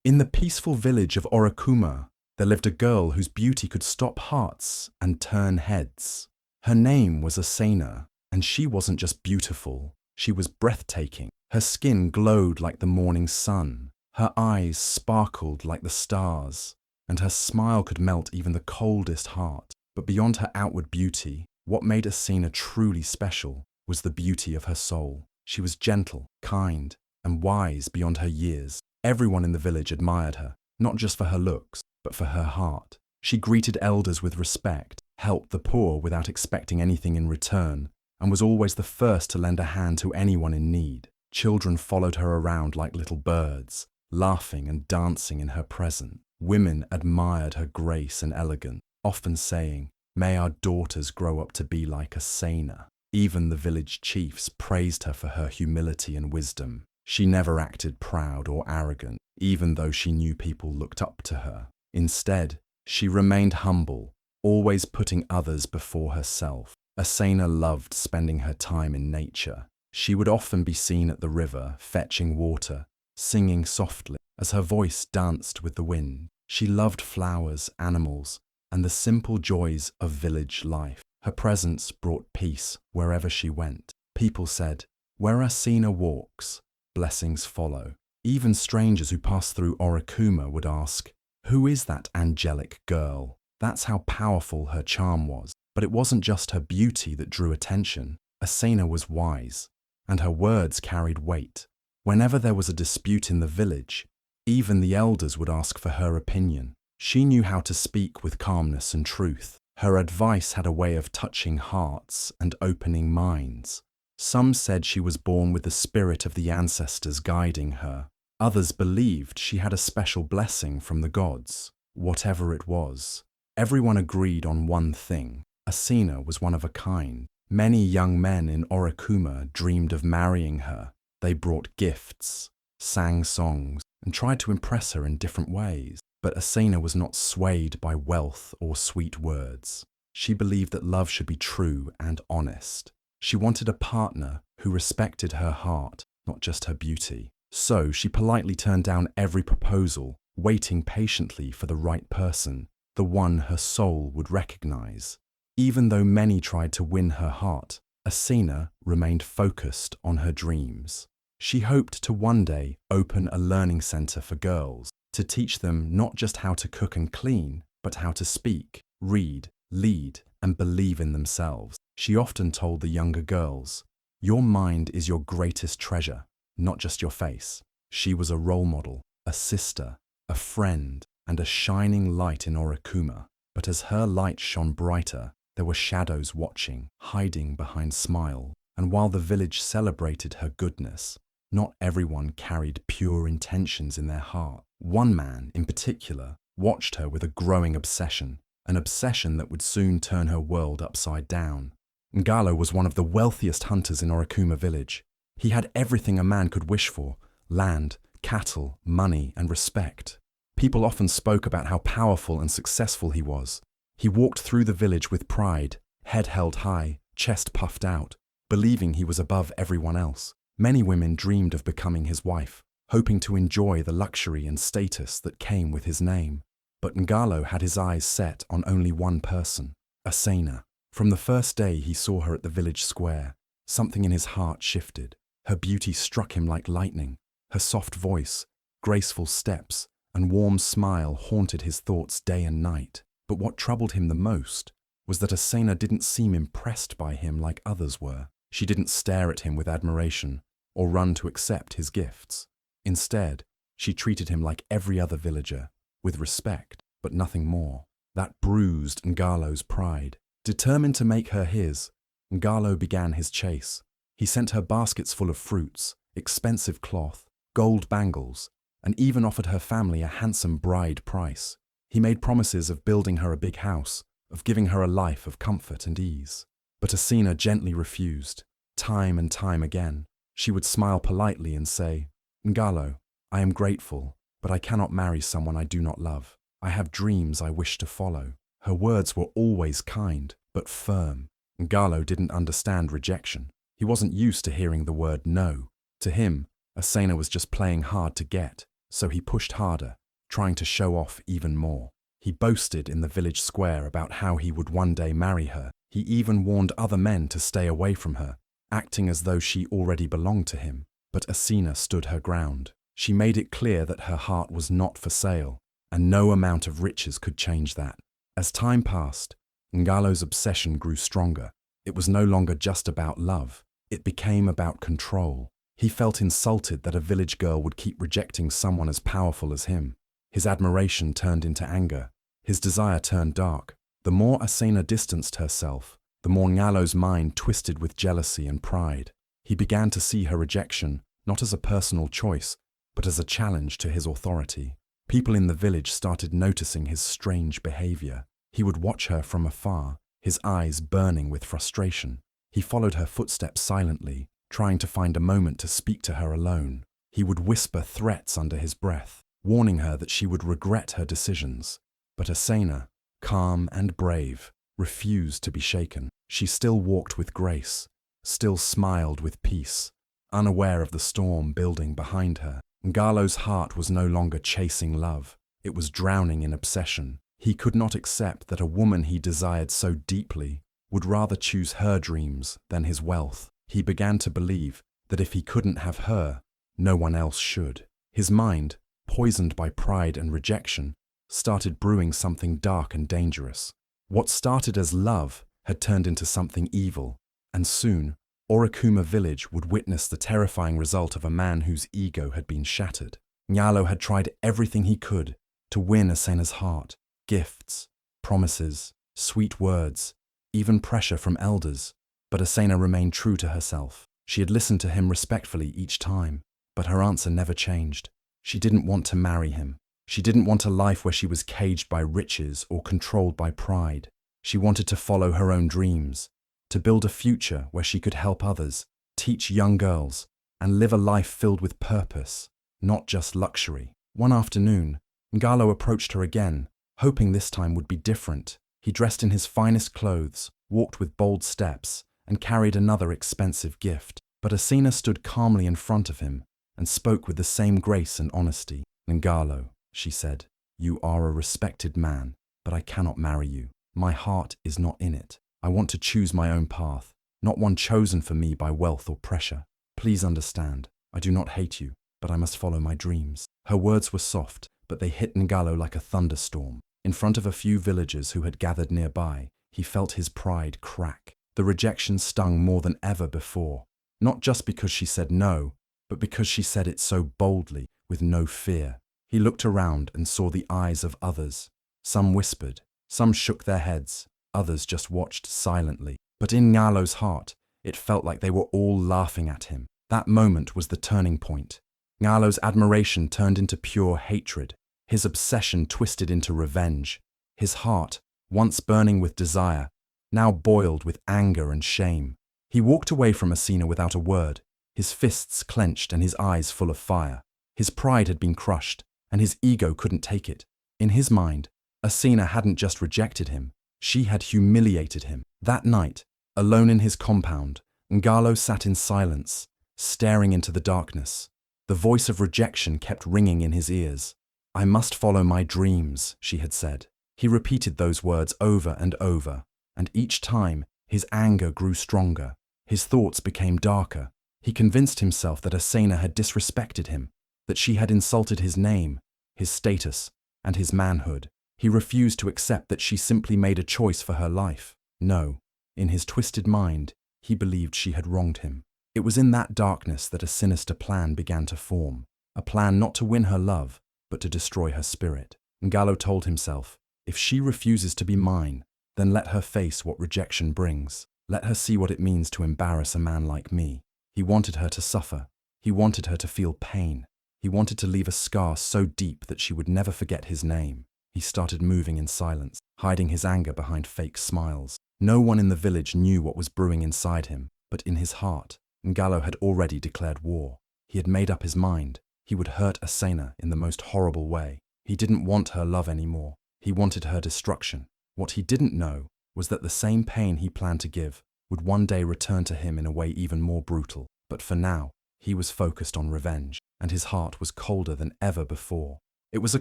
In the peaceful village of Orokuma, there lived a girl whose beauty could stop hearts and turn heads. Her name was Asena, and she wasn't just beautiful, she was breathtaking. Her skin glowed like the morning sun, her eyes sparkled like the stars, and her smile could melt even the coldest heart. But beyond her outward beauty, what made Asena truly special was the beauty of her soul. She was gentle, kind, and wise beyond her years. Everyone in the village admired her, not just for her looks, but for her heart. She greeted elders with respect, helped the poor without expecting anything in return, and was always the first to lend a hand to anyone in need. Children followed her around like little birds, laughing and dancing in her presence. Women admired her grace and elegance, often saying, "May our daughters grow up to be like Asena." Even the village chiefs praised her for her humility and wisdom. She never acted proud or arrogant, even though she knew people looked up to her. Instead, she remained humble, always putting others before herself. Asena loved spending her time in nature. She would often be seen at the river, fetching water, singing softly as her voice danced with the wind. She loved flowers, animals, and the simple joys of village life. Her presence brought peace wherever she went. People said, "Where Asena walks, blessings follow." Even strangers who passed through Orokuma would ask, "Who is that angelic girl?" That's how powerful her charm was. But it wasn't just her beauty that drew attention. Asena was wise, and her words carried weight. Whenever there was a dispute in the village, even the elders would ask for her opinion. She knew how to speak with calmness and truth. Her advice had a way of touching hearts and opening minds. Some said she was born with the spirit of the ancestors guiding her. Others believed she had a special blessing from the gods. Whatever it was, everyone agreed on one thing: Asena was one of a kind. Many young men in Orokuma dreamed of marrying her. They brought gifts, sang songs, and tried to impress her in different ways. But Asena was not swayed by wealth or sweet words. She believed that love should be true and honest. She wanted a partner who respected her heart, not just her beauty. So she politely turned down every proposal, waiting patiently for the right person, the one her soul would recognize. Even though many tried to win her heart, Asena remained focused on her dreams. She hoped to one day open a learning center for girls, to teach them not just how to cook and clean, but how to speak, read, lead, and believe in themselves. She often told the younger girls, "Your mind is your greatest treasure, not just your face." She was a role model, a sister, a friend, and a shining light in Orokuma. But as her light shone brighter, there were shadows watching, hiding behind smiles. And while the village celebrated her goodness, not everyone carried pure intentions in their heart. One man, in particular, watched her with a growing obsession, an obsession that would soon turn her world upside down. Ngalo was one of the wealthiest hunters in Orokuma village. He had everything a man could wish for: land, cattle, money, and respect. People often spoke about how powerful and successful he was. He walked through the village with pride, head held high, chest puffed out, believing he was above everyone else. Many women dreamed of becoming his wife, hoping to enjoy the luxury and status that came with his name. But Ngalo had his eyes set on only one person: Asena. From the first day he saw her at the village square, something in his heart shifted. Her beauty struck him like lightning. Her soft voice, graceful steps, and warm smile haunted his thoughts day and night. But what troubled him the most was that Asena didn't seem impressed by him like others were. She didn't stare at him with admiration or run to accept his gifts. Instead, she treated him like every other villager, with respect, but nothing more. That bruised Ngalo's pride. Determined to make her his, Ngalo began his chase. He sent her baskets full of fruits, expensive cloth, gold bangles, and even offered her family a handsome bride price. He made promises of building her a big house, of giving her a life of comfort and ease. But Asena gently refused, time and time again. She would smile politely and say, "Ngalo, I am grateful, but I cannot marry someone I do not love. I have dreams I wish to follow." Her words were always kind, but firm. Ngalo didn't understand rejection. He wasn't used to hearing the word no. To him, Asena was just playing hard to get. so he pushed harder, trying to show off even more. He boasted in the village square about how he would one day marry her. He even warned other men to stay away from her, acting as though she already belonged to him. But Asena stood her ground. She made it clear that her heart was not for sale, and no amount of riches could change that. As time passed, Ngalo's obsession grew stronger. It was no longer just about love. It became about control. He felt insulted that a village girl would keep rejecting someone as powerful as him. His admiration turned into anger. His desire turned dark. The more Asena distanced herself, the more Ngalo's mind twisted with jealousy and pride. He began to see her rejection not as a personal choice, but as a challenge to his authority. People in the village started noticing his strange behavior. He would watch her from afar, his eyes burning with frustration. He followed her footsteps silently, trying to find a moment to speak to her alone. He would whisper threats under his breath, warning her that she would regret her decisions. But Asena, calm and brave, refused to be shaken. She still walked with grace, still smiled with peace, unaware of the storm building behind her. Ngalo's heart was no longer chasing love. It was drowning in obsession. He could not accept that a woman he desired so deeply would rather choose her dreams than his wealth. He began to believe that if he couldn't have her, no one else should. His mind, poisoned by pride and rejection, started brewing something dark and dangerous. What started as love had turned into something evil, and soon, Orokuma village would witness the terrifying result of a man whose ego had been shattered. Ngalo had tried everything he could to win Asena's heart. Gifts, promises, sweet words, even pressure from elders. But Asena remained true to herself. She had listened to him respectfully each time, but her answer never changed. She didn't want to marry him. She didn't want a life where she was caged by riches or controlled by pride. She wanted to follow her own dreams, to build a future where she could help others, teach young girls, and live a life filled with purpose, not just luxury. One afternoon, Ngalo approached her again, hoping this time would be different. He dressed in his finest clothes, walked with bold steps, and carried another expensive gift. But Asena stood calmly in front of him and spoke with the same grace and honesty. "Ngalo," she said, "you are a respected man, but I cannot marry you. My heart is not in it. I want to choose my own path, not one chosen for me by wealth or pressure. Please understand, I do not hate you, but I must follow my dreams." Her words were soft, but they hit Ngalo like a thunderstorm. In front of a few villagers who had gathered nearby, he felt his pride crack. The rejection stung more than ever before, not just because she said no, but because she said it so boldly, with no fear. He looked around and saw the eyes of others. Some whispered, some shook their heads, others just watched silently. But in Ngalo's heart, it felt like they were all laughing at him. That moment was the turning point. Ngalo's admiration turned into pure hatred. His obsession twisted into revenge. His heart, once burning with desire, now boiled with anger and shame. He walked away from Asena without a word, his fists clenched and his eyes full of fire. His pride had been crushed, and his ego couldn't take it. In his mind, Asena hadn't just rejected him, she had humiliated him. That night, alone in his compound, Ngalo sat in silence, staring into the darkness. The voice of rejection kept ringing in his ears. "I must follow my dreams," she had said. He repeated those words over and over, and each time his anger grew stronger. His thoughts became darker. He convinced himself that Asena had disrespected him, that she had insulted his name, his status, and his manhood. He refused to accept that she simply made a choice for her life. No, in his twisted mind, he believed she had wronged him. It was in that darkness that a sinister plan began to form, a plan not to win her love, but to destroy her spirit. Ngalo told himself, if she refuses to be mine, then let her face what rejection brings. Let her see what it means to embarrass a man like me. He wanted her to suffer. He wanted her to feel pain. He wanted to leave a scar so deep that she would never forget his name. He started moving in silence, hiding his anger behind fake smiles. No one in the village knew what was brewing inside him, but in his heart, Ngalo had already declared war. He had made up his mind. He would hurt Asena in the most horrible way. He didn't want her love anymore. He wanted her destruction. What he didn't know was that the same pain he planned to give would one day return to him in a way even more brutal. But for now, he was focused on revenge. and his heart was colder than ever before. It was a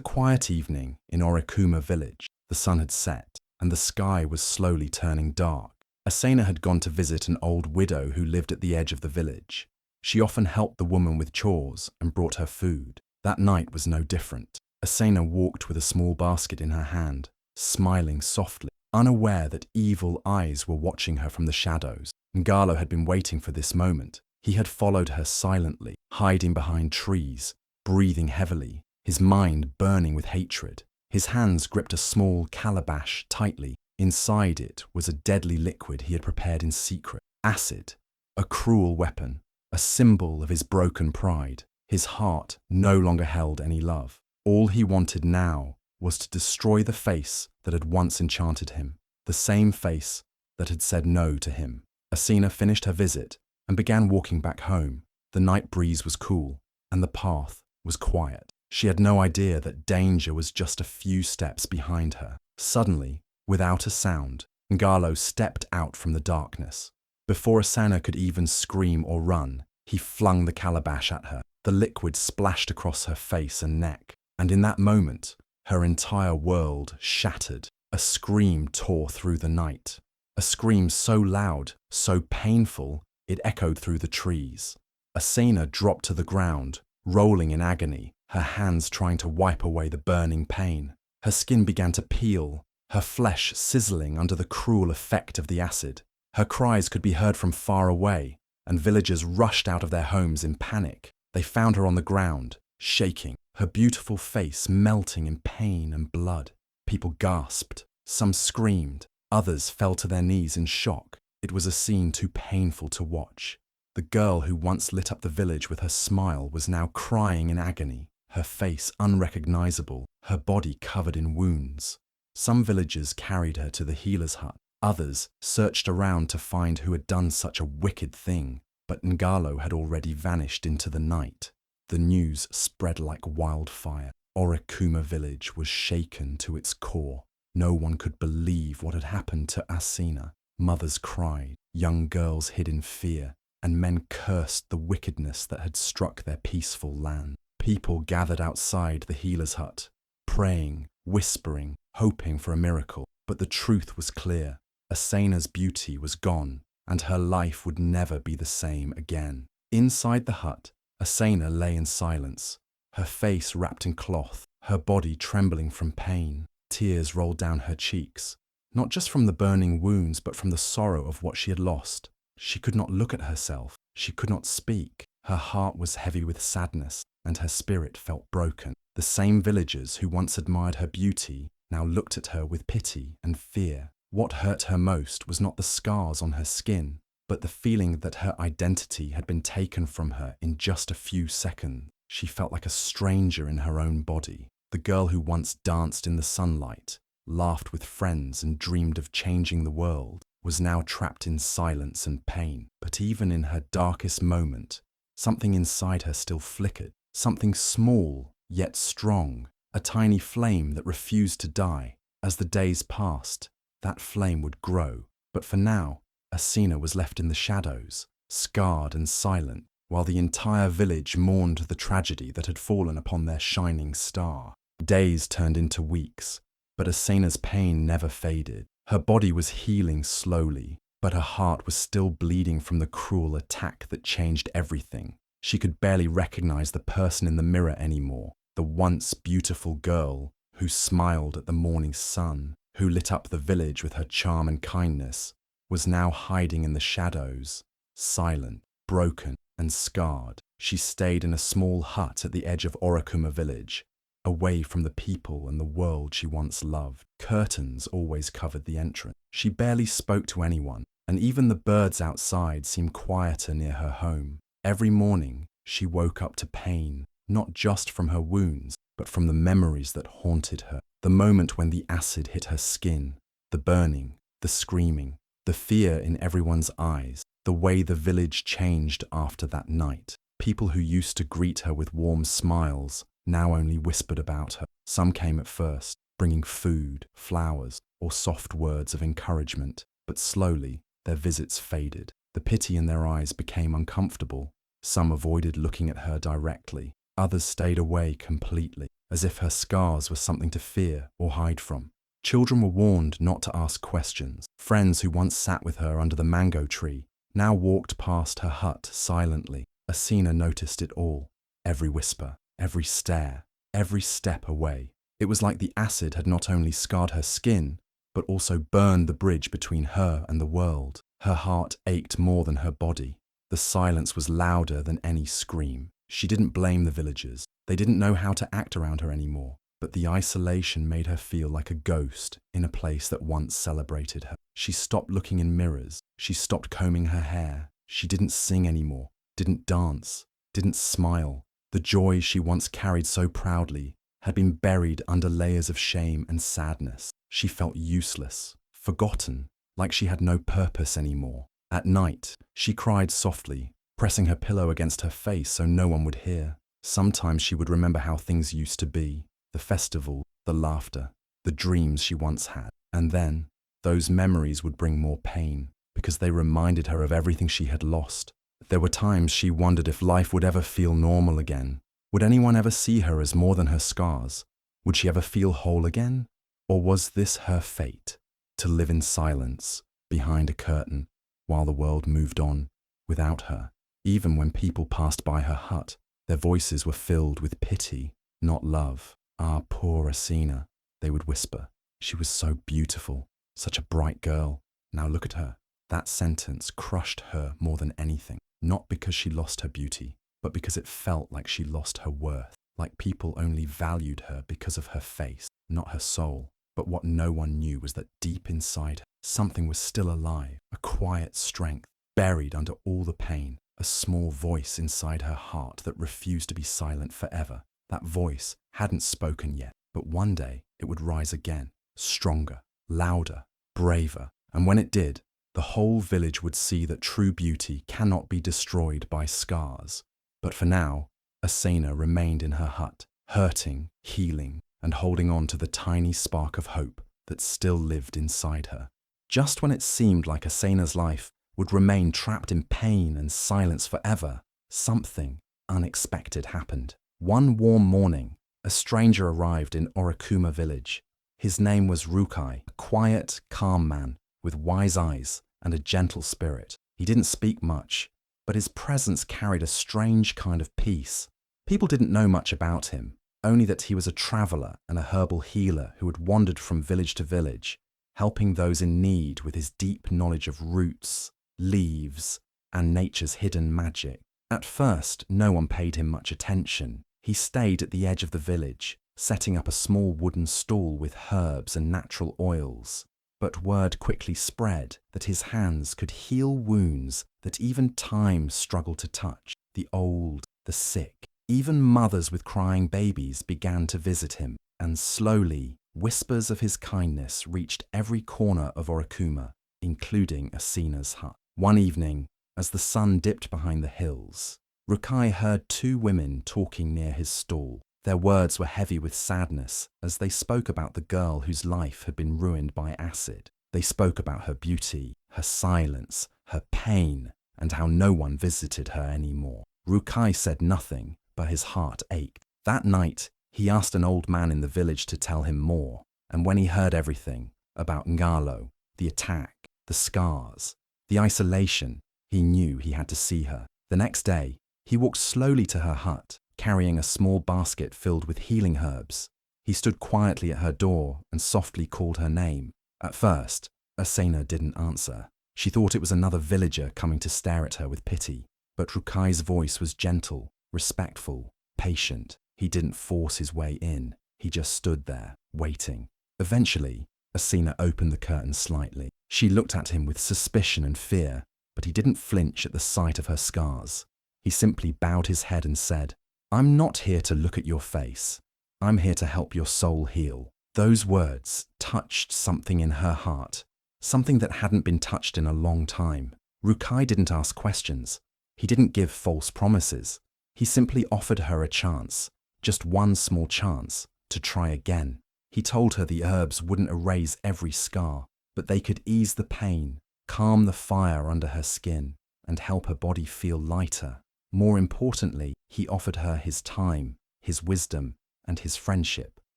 quiet evening in Orikuma village. The sun had set, and the sky was slowly turning dark. Asena had gone to visit an old widow who lived at the edge of the village. She often helped the woman with chores and brought her food. That night was no different. Asena walked with a small basket in her hand, smiling softly, unaware that evil eyes were watching her from the shadows. Ngalo had been waiting for this moment. He had followed her silently, hiding behind trees, breathing heavily, his mind burning with hatred. His hands gripped a small calabash tightly. Inside it was a deadly liquid he had prepared in secret. Acid, a cruel weapon, a symbol of his broken pride. His heart no longer held any love. All he wanted now was to destroy the face that had once enchanted him, the same face that had said no to him. Asena finished her visit and began walking back home. The night breeze was cool, and the path was quiet. She had no idea that danger was just a few steps behind her. Suddenly, without a sound, Ngalo stepped out from the darkness. Before Asena could even scream or run, he flung the calabash at her. The liquid splashed across her face and neck, and in that moment, her entire world shattered. A scream tore through the night. A scream so loud, so painful, it echoed through the trees. Asena dropped to the ground, rolling in agony, her hands trying to wipe away the burning pain. Her skin began to peel, her flesh sizzling under the cruel effect of the acid. Her cries could be heard from far away, and villagers rushed out of their homes in panic. They found her on the ground, shaking, her beautiful face melting in pain and blood. People gasped, some screamed, others fell to their knees in shock. It was a scene too painful to watch. The girl who once lit up the village with her smile was now crying in agony, her face unrecognizable, her body covered in wounds. Some villagers carried her to the healer's hut. Others searched around to find who had done such a wicked thing, but Ngalo had already vanished into the night. The news spread like wildfire. Orikuma village was shaken to its core. No one could believe what had happened to Asena. Mothers cried, young girls hid in fear, and men cursed the wickedness that had struck their peaceful land. People gathered outside the healer's hut, praying, whispering, hoping for a miracle. But the truth was clear. Asena's beauty was gone, and her life would never be the same again. Inside the hut, Asena lay in silence, her face wrapped in cloth, her body trembling from pain. Tears rolled down her cheeks, not just from the burning wounds, but from the sorrow of what she had lost. She could not look at herself. She could not speak. Her heart was heavy with sadness, and her spirit felt broken. The same villagers who once admired her beauty now looked at her with pity and fear. What hurt her most was not the scars on her skin, but the feeling that her identity had been taken from her in just a few seconds. She felt like a stranger in her own body. The girl who once danced in the sunlight, laughed with friends and dreamed of changing the world, was now trapped in silence and pain. But even in her darkest moment, something inside her still flickered. Something small, yet strong. A tiny flame that refused to die. As the days passed, that flame would grow. But for now, Asena was left in the shadows, scarred and silent, while the entire village mourned the tragedy that had fallen upon their shining star. Days turned into weeks, but Asena's pain never faded. Her body was healing slowly, but her heart was still bleeding from the cruel attack that changed everything. She could barely recognize the person in the mirror anymore, the once beautiful girl who smiled at the morning sun, who lit up the village with her charm and kindness, was now hiding in the shadows, silent, broken, and scarred. She stayed in a small hut at the edge of Orikuma village, away from the people and the world she once loved. Curtains always covered the entrance. She barely spoke to anyone, and even the birds outside seemed quieter near her home. Every morning, she woke up to pain, not just from her wounds, but from the memories that haunted her. The moment when the acid hit her skin, the burning, the screaming, the fear in everyone's eyes, the way the village changed after that night. People who used to greet her with warm smiles now only whispered about her. Some came at first, bringing food, flowers, or soft words of encouragement, but slowly their visits faded. The pity in their eyes became uncomfortable. Some avoided looking at her directly. Others stayed away completely, as if her scars were something to fear or hide from. Children were warned not to ask questions. Friends who once sat with her under the mango tree now walked past her hut silently. Asena noticed it all. Every whisper, every stare, every step away. It was like the acid had not only scarred her skin, but also burned the bridge between her and the world. Her heart ached more than her body. The silence was louder than any scream. She didn't blame the villagers. They didn't know how to act around her anymore. But the isolation made her feel like a ghost in a place that once celebrated her. She stopped looking in mirrors. She stopped combing her hair. She didn't sing anymore, didn't dance, didn't smile. The joy she once carried so proudly had been buried under layers of shame and sadness. She felt useless, forgotten, like she had no purpose anymore. At night, she cried softly, pressing her pillow against her face so no one would hear. Sometimes she would remember how things used to be, the festival, the laughter, the dreams she once had. And then, those memories would bring more pain, because they reminded her of everything she had lost. There were times she wondered if life would ever feel normal again. Would anyone ever see her as more than her scars? Would she ever feel whole again? Or was this her fate, to live in silence, behind a curtain, while the world moved on, without her? Even when people passed by her hut, their voices were filled with pity, not love. "Ah, poor Asena," they would whisper. "She was so beautiful, such a bright girl. Now look at her." That sentence crushed her more than anything, not because she lost her beauty, but because it felt like she lost her worth, like people only valued her because of her face, not her soul. But what no one knew was that deep inside her, something was still alive, a quiet strength, buried under all the pain, a small voice inside her heart that refused to be silent forever. That voice hadn't spoken yet, but one day it would rise again, stronger, louder, braver, and when it did, the whole village would see that true beauty cannot be destroyed by scars. But for now, Asena remained in her hut, hurting, healing, and holding on to the tiny spark of hope that still lived inside her. Just when it seemed like Asena's life would remain trapped in pain and silence forever, something unexpected happened. One warm morning, a stranger arrived in Orokuma village. His name was Rukai, a quiet, calm man with wise eyes and a gentle spirit. He didn't speak much, but his presence carried a strange kind of peace. People didn't know much about him, only that he was a traveler and a herbal healer who had wandered from village to village, helping those in need with his deep knowledge of roots, leaves, and nature's hidden magic. At first, no one paid him much attention. He stayed at the edge of the village, setting up a small wooden stall with herbs and natural oils. But word quickly spread that his hands could heal wounds that even time struggled to touch. The old, the sick, even mothers with crying babies began to visit him, and slowly, whispers of his kindness reached every corner of Orokuma, including Asena's hut. One evening, as the sun dipped behind the hills, Rukai heard two women talking near his stall. Their words were heavy with sadness as they spoke about the girl whose life had been ruined by acid. They spoke about her beauty, her silence, her pain, and how no one visited her anymore. Rukai said nothing, but his heart ached. That night, he asked an old man in the village to tell him more, and when he heard everything about Ngalo, the attack, the scars, the isolation, he knew he had to see her. The next day, he walked slowly to her hut, carrying a small basket filled with healing herbs. He stood quietly at her door and softly called her name. At first, Asena didn't answer. She thought it was another villager coming to stare at her with pity. But Rukai's voice was gentle, respectful, patient. He didn't force his way in. He just stood there, waiting. Eventually, Asena opened the curtain slightly. She looked at him with suspicion and fear, but he didn't flinch at the sight of her scars. He simply bowed his head and said, "I'm not here to look at your face. I'm here to help your soul heal." Those words touched something in her heart, something that hadn't been touched in a long time. Rukai didn't ask questions. He didn't give false promises. He simply offered her a chance, just one small chance, to try again. He told her the herbs wouldn't erase every scar, but they could ease the pain, calm the fire under her skin, and help her body feel lighter. More importantly, he offered her his time, his wisdom, and his friendship,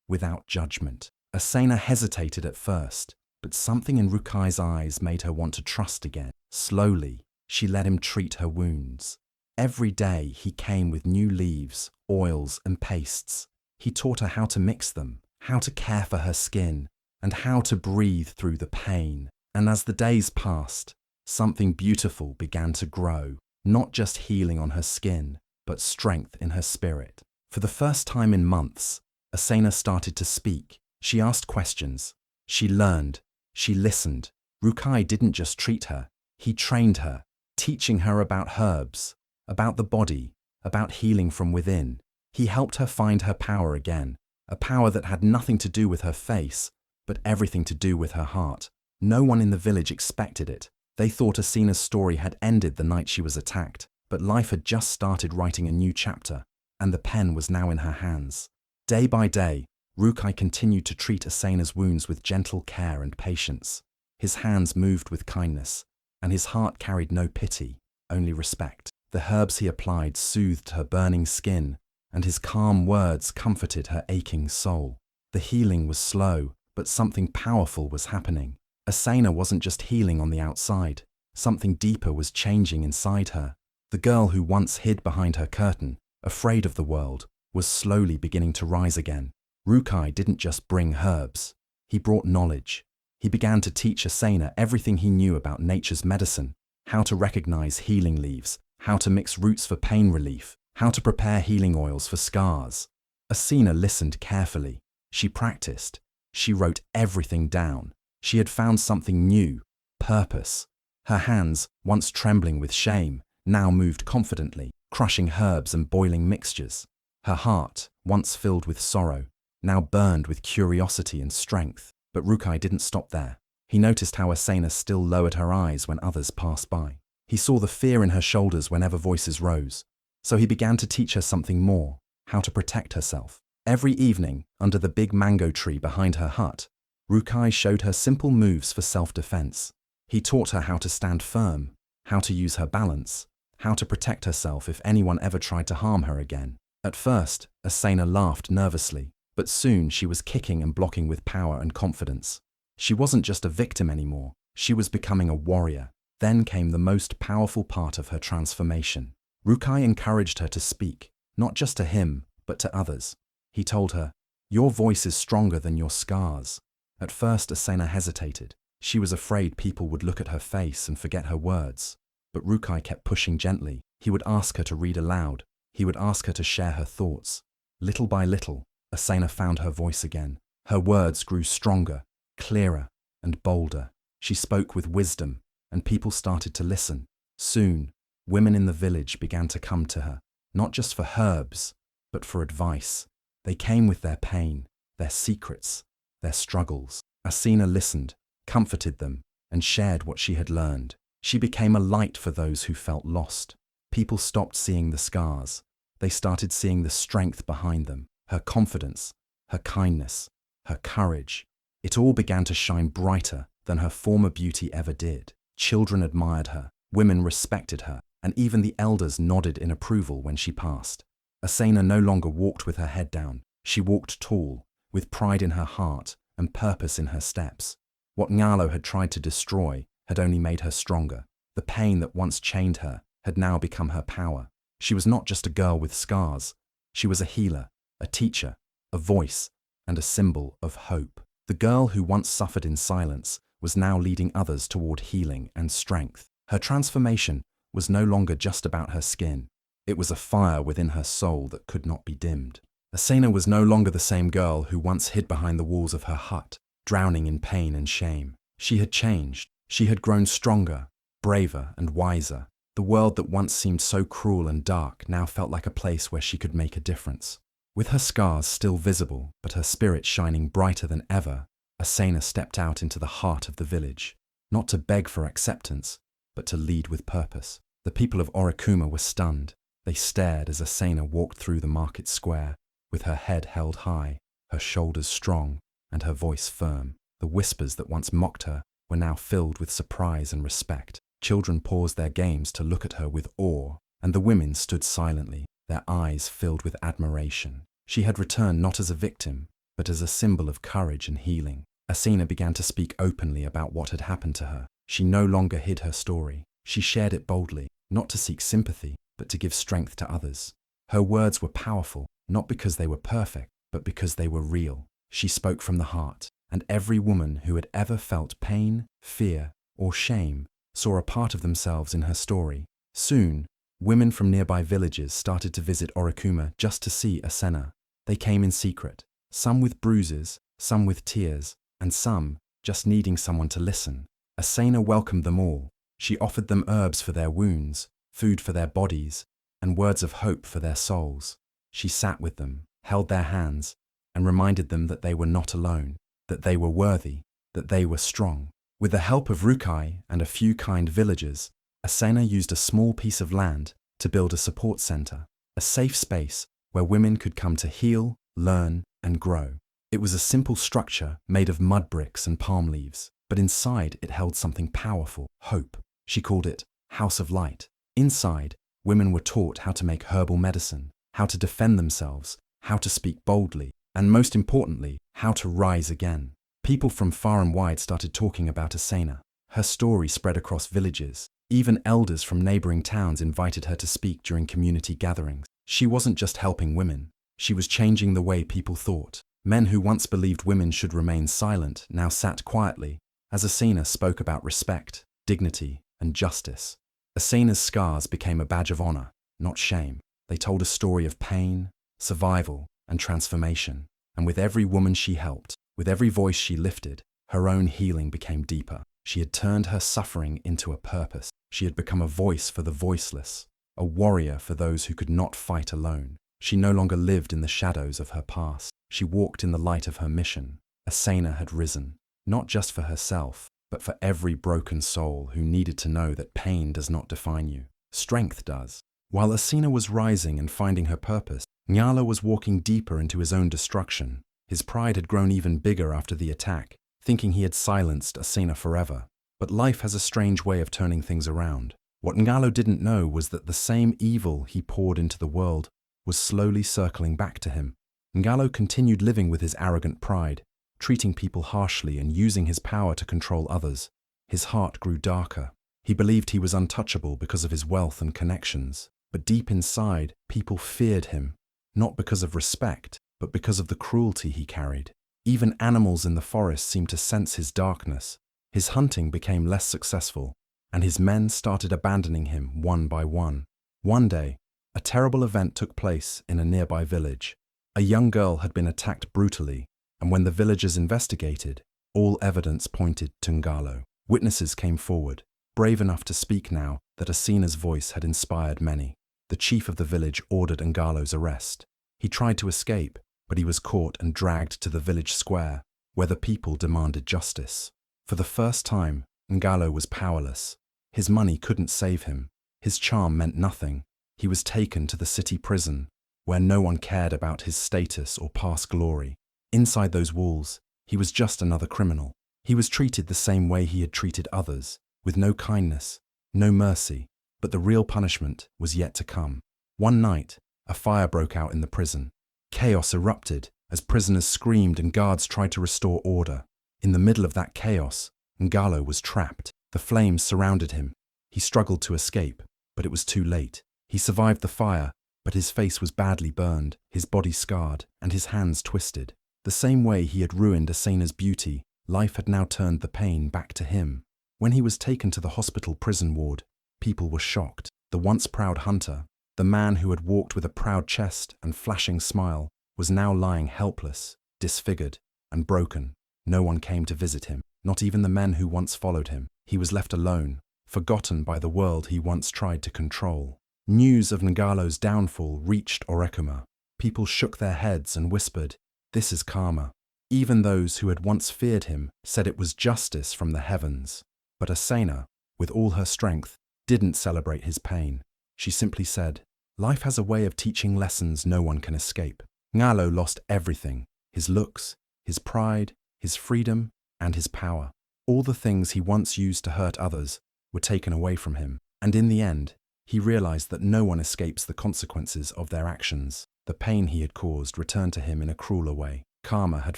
without judgment. Asena hesitated at first, but something in Rukai's eyes made her want to trust again. Slowly, she let him treat her wounds. Every day he came with new leaves, oils, and pastes. He taught her how to mix them, how to care for her skin, and how to breathe through the pain. And as the days passed, something beautiful began to grow, not just healing on her skin, but strength in her spirit. For the first time in months, Asena started to speak. She asked questions. She learned. She listened. Rukai didn't just treat her, he trained her, teaching her about herbs, about the body, about healing from within. He helped her find her power again, a power that had nothing to do with her face, but everything to do with her heart. No one in the village expected it. They thought Asena's story had ended the night she was attacked, but life had just started writing a new chapter, and the pen was now in her hands. Day by day, Rukai continued to treat Asena's wounds with gentle care and patience. His hands moved with kindness, and his heart carried no pity, only respect. The herbs he applied soothed her burning skin, and his calm words comforted her aching soul. The healing was slow, but something powerful was happening. Asena wasn't just healing on the outside. Something deeper was changing inside her. The girl who once hid behind her curtain, afraid of the world, was slowly beginning to rise again. Rukai didn't just bring herbs. He brought knowledge. He began to teach Asena everything he knew about nature's medicine, how to recognize healing leaves, how to mix roots for pain relief, how to prepare healing oils for scars. Asena listened carefully. She practiced. She wrote everything down. She had found something new, purpose. Her hands, once trembling with shame, now moved confidently, crushing herbs and boiling mixtures. Her heart, once filled with sorrow, now burned with curiosity and strength. But Rukai didn't stop there. He noticed how Asena still lowered her eyes when others passed by. He saw the fear in her shoulders whenever voices rose. So he began to teach her something more, how to protect herself. Every evening, under the big mango tree behind her hut, Rukai showed her simple moves for self-defense. He taught her how to stand firm, how to use her balance, how to protect herself if anyone ever tried to harm her again. At first, Asena laughed nervously, but soon she was kicking and blocking with power and confidence. She wasn't just a victim anymore, she was becoming a warrior. Then came the most powerful part of her transformation. Rukai encouraged her to speak, not just to him, but to others. He told her, "Your voice is stronger than your scars." At first, Asena hesitated. She was afraid people would look at her face and forget her words. But Rukai kept pushing gently. He would ask her to read aloud. He would ask her to share her thoughts. Little by little, Asena found her voice again. Her words grew stronger, clearer, and bolder. She spoke with wisdom, and people started to listen. Soon, women in the village began to come to her, not just for herbs, but for advice. They came with their pain, their secrets, their struggles. Asena listened, comforted them, and shared what she had learned. She became a light for those who felt lost. People stopped seeing the scars. They started seeing the strength behind them, her confidence, her kindness, her courage. It all began to shine brighter than her former beauty ever did. Children admired her, women respected her, and even the elders nodded in approval when she passed. Asena no longer walked with her head down. She walked tall, with pride in her heart and purpose in her steps. What Ngalo had tried to destroy had only made her stronger. The pain that once chained her had now become her power. She was not just a girl with scars. She was a healer, a teacher, a voice, and a symbol of hope. The girl who once suffered in silence was now leading others toward healing and strength. Her transformation was no longer just about her skin. It was a fire within her soul that could not be dimmed. Asena was no longer the same girl who once hid behind the walls of her hut, drowning in pain and shame. She had changed. She had grown stronger, braver, and wiser. The world that once seemed so cruel and dark now felt like a place where she could make a difference. With her scars still visible, but her spirit shining brighter than ever, Asena stepped out into the heart of the village, not to beg for acceptance, but to lead with purpose. The people of Orikuma were stunned. They stared as Asena walked through the market square, with her head held high, her shoulders strong, and her voice firm. The whispers that once mocked her were now filled with surprise and respect. Children paused their games to look at her with awe, and the women stood silently, their eyes filled with admiration. She had returned not as a victim, but as a symbol of courage and healing. Asena began to speak openly about what had happened to her. She no longer hid her story. She shared it boldly, not to seek sympathy, but to give strength to others. Her words were powerful, not because they were perfect, but because they were real. She spoke from the heart, and every woman who had ever felt pain, fear, or shame saw a part of themselves in her story. Soon, women from nearby villages started to visit Orokuma just to see Asena. They came in secret, some with bruises, some with tears, and some just needing someone to listen. Asena welcomed them all. She offered them herbs for their wounds, food for their bodies, and words of hope for their souls. She sat with them, held their hands, and reminded them that they were not alone, that they were worthy, that they were strong. With the help of Rukai and a few kind villagers, Asena used a small piece of land to build a support center, a safe space where women could come to heal, learn, and grow. It was a simple structure made of mud bricks and palm leaves, but inside it held something powerful, hope. She called it House of Light. Inside, women were taught how to make herbal medicine, how to defend themselves, how to speak boldly, and most importantly, how to rise again. People from far and wide started talking about Asena. Her story spread across villages. Even elders from neighboring towns invited her to speak during community gatherings. She wasn't just helping women, she was changing the way people thought. Men who once believed women should remain silent now sat quietly as Asena spoke about respect, dignity, and justice. Asena's scars became a badge of honor, not shame. They told a story of pain, survival, and transformation. And with every woman she helped, with every voice she lifted, her own healing became deeper. She had turned her suffering into a purpose. She had become a voice for the voiceless, a warrior for those who could not fight alone. She no longer lived in the shadows of her past. She walked in the light of her mission. Asena had risen, not just for herself, but for every broken soul who needed to know that pain does not define you. Strength does. While Asena was rising and finding her purpose, Ngalo was walking deeper into his own destruction. His pride had grown even bigger after the attack, thinking he had silenced Asena forever. But life has a strange way of turning things around. What Ngalo didn't know was that the same evil he poured into the world was slowly circling back to him. Ngalo continued living with his arrogant pride, treating people harshly and using his power to control others. His heart grew darker. He believed he was untouchable because of his wealth and connections. But deep inside, people feared him, not because of respect, but because of the cruelty he carried. Even animals in the forest seemed to sense his darkness. His hunting became less successful, and his men started abandoning him one by one. One day, a terrible event took place in a nearby village. A young girl had been attacked brutally, and when the villagers investigated, all evidence pointed to Ngalo. Witnesses came forward, brave enough to speak now that Asena's voice had inspired many. The chief of the village ordered Ngalo's arrest. He tried to escape, but he was caught and dragged to the village square, where the people demanded justice. For the first time, Ngalo was powerless. His money couldn't save him. His charm meant nothing. He was taken to the city prison, where no one cared about his status or past glory. Inside those walls, he was just another criminal. He was treated the same way he had treated others, with no kindness, no mercy. But the real punishment was yet to come. One night, a fire broke out in the prison. Chaos erupted as prisoners screamed and guards tried to restore order. In the middle of that chaos, Ngalo was trapped. The flames surrounded him. He struggled to escape, but it was too late. He survived the fire, but his face was badly burned, his body scarred, and his hands twisted. The same way he had ruined Asena's beauty, life had now turned the pain back to him. When he was taken to the hospital prison ward, people were shocked. The once proud hunter, the man who had walked with a proud chest and flashing smile, was now lying helpless, disfigured, and broken. No one came to visit him, not even the men who once followed him. He was left alone, forgotten by the world he once tried to control. News of Ngalo's downfall reached Orokuma. People shook their heads and whispered, "This is karma." Even those who had once feared him said it was justice from the heavens. But Asena, with all her strength, didn't celebrate his pain. She simply said, "Life has a way of teaching lessons no one can escape." Ngalo lost everything: his looks, his pride, his freedom, and his power. All the things he once used to hurt others were taken away from him. And in the end, He realized that no one escapes the consequences of their actions. The pain he had caused returned to him in a crueler way. Karma had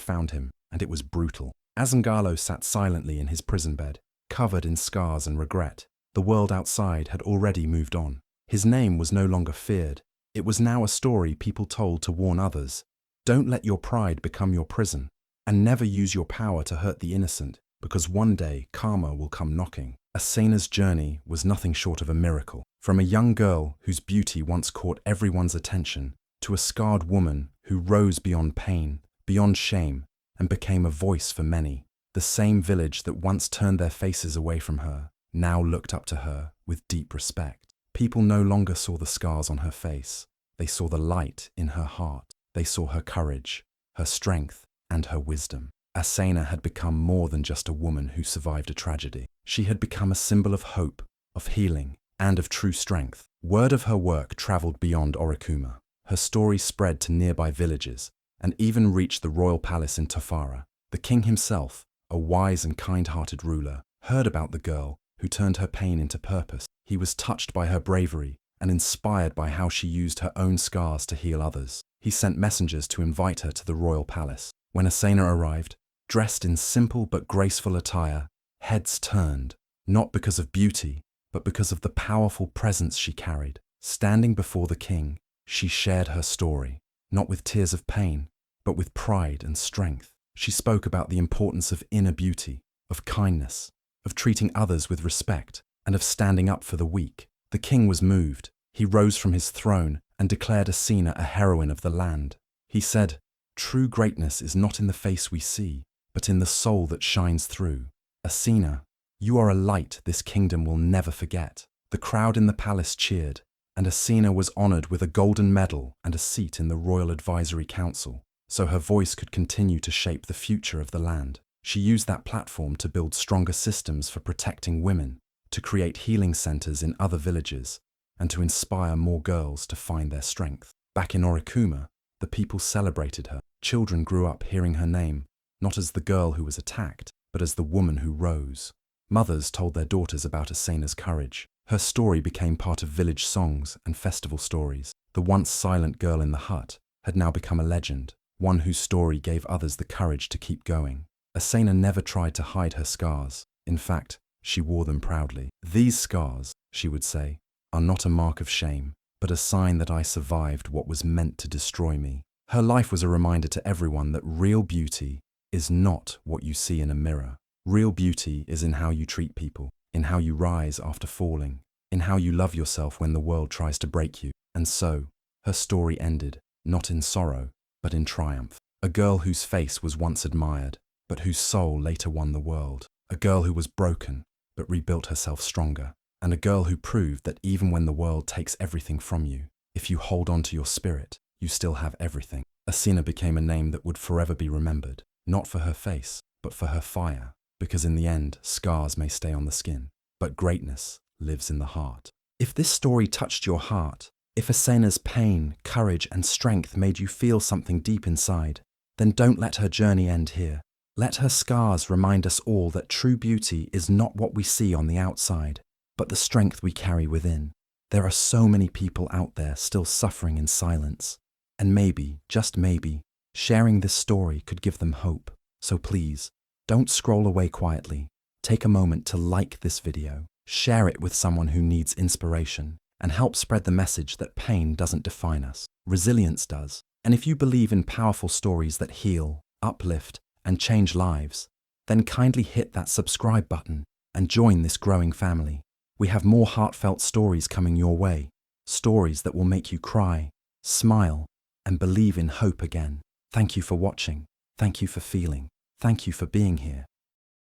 found him, and it was brutal. As Ngalo sat silently in his prison bed, covered in scars and regret, the world outside had already moved on. His name was no longer feared. It was now a story people told to warn others. Don't let your pride become your prison, and never use your power to hurt the innocent, because one day karma will come knocking. Asena's journey was nothing short of a miracle. From a young girl whose beauty once caught everyone's attention, to a scarred woman who rose beyond pain, beyond shame, and became a voice for many. The same village that once turned their faces away from her now looked up to her with deep respect. People no longer saw the scars on her face. They saw the light in her heart. They saw her courage, her strength, and her wisdom. Asena had become more than just a woman who survived a tragedy. She had become a symbol of hope, of healing, and of true strength. Word of her work traveled beyond Orikuma. Her story spread to nearby villages, and even reached the royal palace in Tofara. The king himself, a wise and kind-hearted ruler, heard about the girl who turned her pain into purpose. He was touched by her bravery and inspired by how she used her own scars to heal others. He sent messengers to invite her to the royal palace. When Asena arrived, dressed in simple but graceful attire, heads turned, not because of beauty, but because of the powerful presence she carried. Standing before the king, she shared her story, not with tears of pain, but with pride and strength. She spoke about the importance of inner beauty, of kindness, of treating others with respect, and of standing up for the weak. The king was moved. He rose from his throne and declared Asena a heroine of the land. He said, "True greatness is not in the face we see, but in the soul that shines through. Asena, you are a light this kingdom will never forget." The crowd in the palace cheered, and Asena was honored with a golden medal and a seat in the Royal Advisory Council, so her voice could continue to shape the future of the land. She used that platform to build stronger systems for protecting women, to create healing centers in other villages, and to inspire more girls to find their strength. Back in Orikuma, the people celebrated her. Children grew up hearing her name, not as the girl who was attacked, but as the woman who rose. Mothers told their daughters about Asena's courage. Her story became part of village songs and festival stories. The once silent girl in the hut had now become a legend, one whose story gave others the courage to keep going. Asena never tried to hide her scars. In fact, she wore them proudly. "These scars," she would say, "are not a mark of shame, but a sign that I survived what was meant to destroy me." Her life was a reminder to everyone that real beauty is not what you see in a mirror. Real beauty is in how you treat people, in how you rise after falling, in how you love yourself when the world tries to break you. And so, her story ended, not in sorrow, but in triumph. A girl whose face was once admired, but whose soul later won the world. A girl who was broken, but rebuilt herself stronger. And a girl who proved that even when the world takes everything from you, if you hold on to your spirit, you still have everything. Asena became a name that would forever be remembered, not for her face, but for her fire. Because in the end, scars may stay on the skin, but greatness lives in the heart. If this story touched your heart, if Asena's pain, courage, and strength made you feel something deep inside, then don't let her journey end here. Let her scars remind us all that true beauty is not what we see on the outside, but the strength we carry within. There are so many people out there still suffering in silence, and maybe, just maybe, sharing this story could give them hope. So please, don't scroll away quietly. Take a moment to like this video, share it with someone who needs inspiration, and help spread the message that pain doesn't define us. Resilience does. And if you believe in powerful stories that heal, uplift, and change lives, then kindly hit that subscribe button and join this growing family. We have more heartfelt stories coming your way, stories that will make you cry, smile, and believe in hope again. Thank you for watching. Thank you for feeling. Thank you for being here.